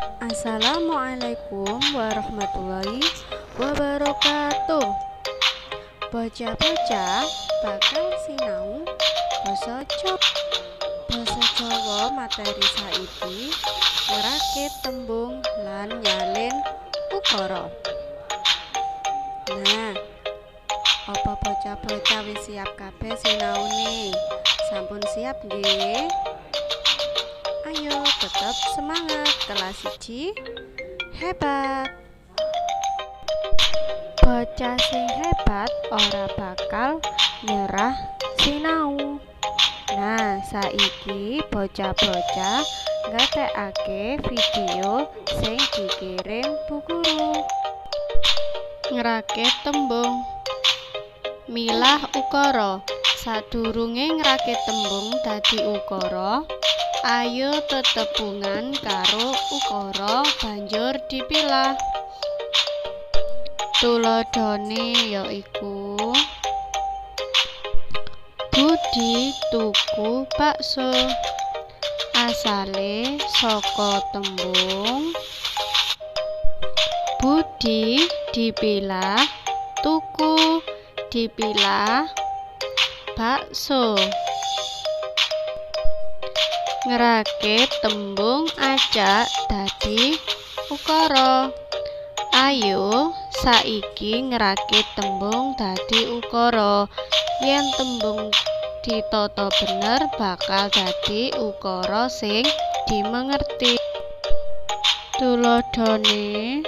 Assalamualaikum warahmatullahi wabarakatuh. Bocah-bocah bakal sinau basa Jawa. Basa Jawa materi saiki ngerakit tembung lan nyalin ukara. Nah, apa bocah-bocah wis siap kabeh sinaune? Sampun siap nggih? Ayo tetap semangat, kelas 1 hebat. Bocah sing hebat ora bakal nyerah sinau. Nah, saiki bocah-bocah ngatekake video sing dikirim Bu Guru. Ngerakit tembung. Milah ukara. Sadurunge ngerakit tembung dadi ukara, ayo tetepungen karo ukara banjur dipilah. Tuladhane yaiku Budi tuku bakso. Asale saka tembung Budi dipilah, tuku dipilah, bakso. Ngerakit tembung ajak dadi ukara. Ayo saiki ngerakit tembung dadi ukara. Yen tembung ditata bener bakal dadi ukara sing dimengerti. Tuladhane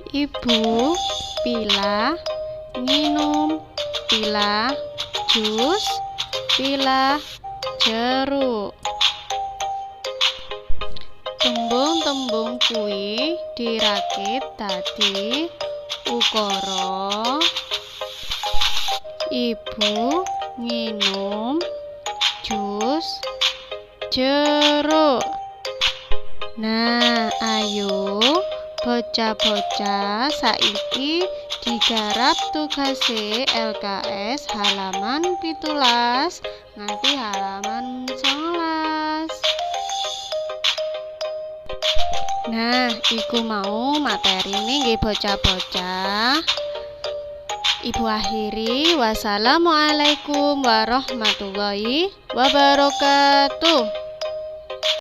Ibu pilah nginum, pilah jus, pilah jeruk. Tembung-tembung kuwi dirakit dadi ukara. Ibu nginum jus jeruk. Nah, ayo bocah-bocah saiki digarap tugase LKS halaman 17 nganti halaman 19. Nah, iku mau materine nggih bocah-bocah. Ibu akhiri, wassalamualaikum warahmatullahi wabarakatuh.